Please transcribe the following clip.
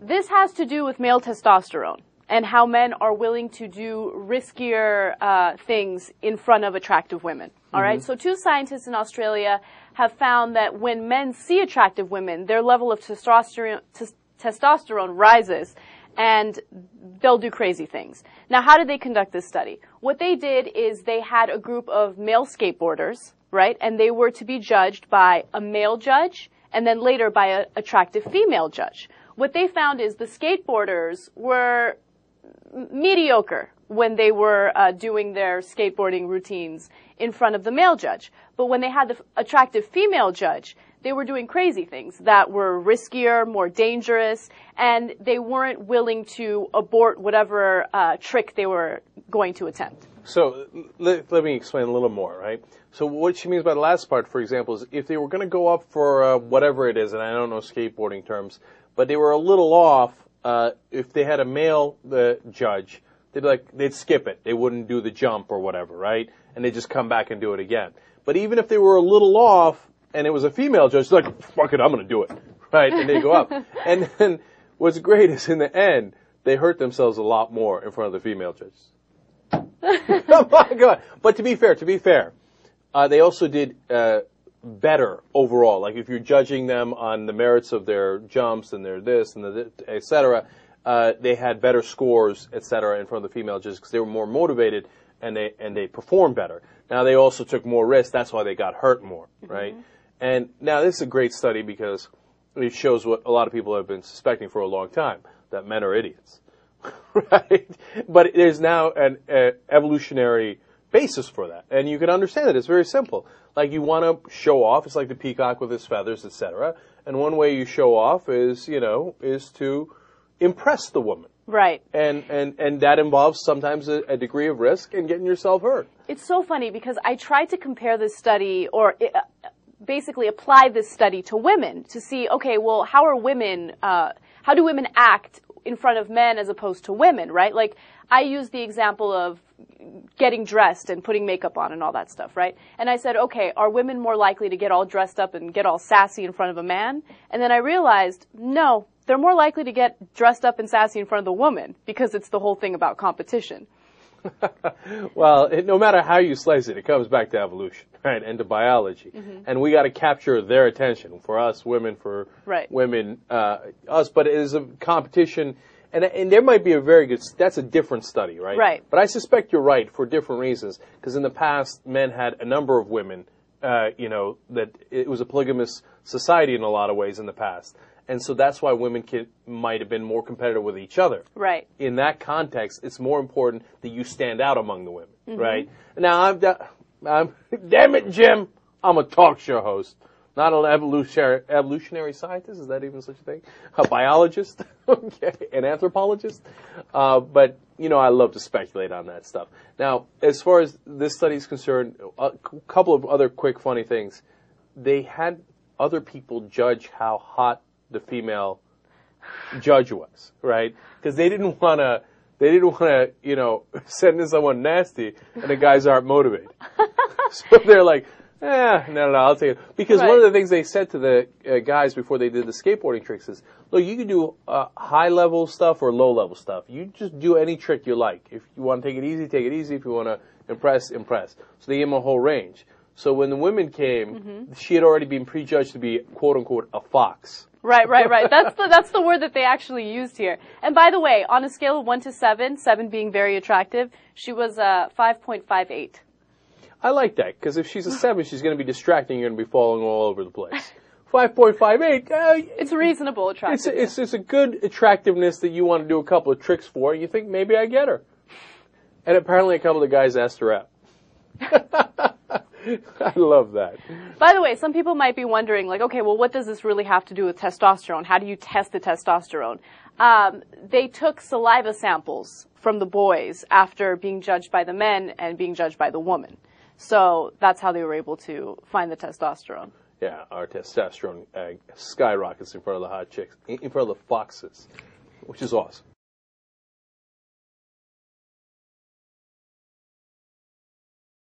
This has to do with male testosterone and how men are willing to do riskier things in front of attractive women. All right? So 2 scientists in Australia have found that when men see attractive women, their level of testosterone rises, and they'll do crazy things. Now, how did they conduct this study? What they did is they had a group of male skateboarders, right? And they were to be judged by a male judge and then later by an attractive female judge. What they found is the skateboarders were mediocre when they were doing their skateboarding routines in front of the male judge. But when they had the attractive female judge, they were doing crazy things that were riskier, more dangerous, and they weren't willing to abort whatever trick they were going to attempt. So let me explain a little more, right? So what she means by the last part, for example, is if they were going to go up for whatever it is, and I don't know skateboarding terms, but they were a little off, if they had a male judge, they'd skip it. They wouldn't do the jump or whatever, right? And they'd just come back and do it again. But even if they were a little off and it was a female judge, they're like, fuck it, I'm going to do it, right? And they go up. And then what's great is in the end, they hurt themselves a lot more in front of the female judges. Oh my God. But to be fair, they also did better overall. Like if you're judging them on the merits of their jumps and their this and the et cetera, they had better scores, et cetera, in front of the female judges because they were more motivated and they performed better. Now they also took more risks. That's why they got hurt more, right? And now this is a great study because it shows what a lot of people have been suspecting for a long time, that men are idiots, right? But there's now an evolutionary basis for that. And you can understand it. It's very simple. Like you want to show off. It's like the peacock with his feathers, etc. And one way you show off is to impress the woman. Right. And that involves sometimes a degree of risk and getting yourself hurt. It's so funny because I tried to compare this study or basically apply this study to women to see, okay, well, how do women act in front of men as opposed to women, right? Like I use the example of getting dressed and putting makeup on and all that stuff, right? And I said, okay, are women more likely to get all dressed up and get all sassy in front of a man? And then I realized, no, they're more likely to get dressed up and sassy in front of the woman because it's the whole thing about competition. Well, no matter how you slice it, it comes back to evolution, right, and to biology. And we got to capture their attention. For us, women, for women, us. But it is a competition, and there might be a very good. That's a different study, right? Right. But I suspect you're right for different reasons. Because in the past, men had a number of women. That it was a polygamous society in a lot of ways in the past. And so that's why women might have been more competitive with each other. Right. In that context, it's more important that you stand out among the women, right? Now, I'm damn it, Jim, I'm a talk show host, not an evolutionary scientist. Is that even such a thing? A biologist, okay, an anthropologist. But I love to speculate on that stuff. Now, as far as this study is concerned, a couple of other quick funny things. They had other people judge how hot the female judge was, right? Because they didn't want to, send in someone nasty and the guys aren't motivated. So they're like, no, I'll take it. Because one of the things they said to the guys before they did the skateboarding tricks is, look, you can do high-level stuff or low-level stuff. You just do any trick you like. If you want to take it easy, take it easy. If you want to impress, impress. So they gave them a whole range. So when the women came, she had already been prejudged to be, quote-unquote, a fox. Right. That's the word that they actually used here. And by the way, on a scale of 1 to 7, 7 being very attractive, she was 5.58. I like that, because if she's a 7, she's going to be distracting. You're going to be falling all over the place. 5.58. It's reasonable attractiveness. It's a good attractiveness that you want to do a couple of tricks for, and you think, maybe I get her. And apparently a couple of guys asked her out. I love that. By the way, some people might be wondering, like, okay, well, what does this really have to do with testosterone? How do you test the testosterone? They took saliva samples from the boys after being judged by the men and being judged by the woman. So that's how they were able to find the testosterone. Yeah, our testosterone skyrockets in front of the hot chicks, in front of the foxes, which is awesome.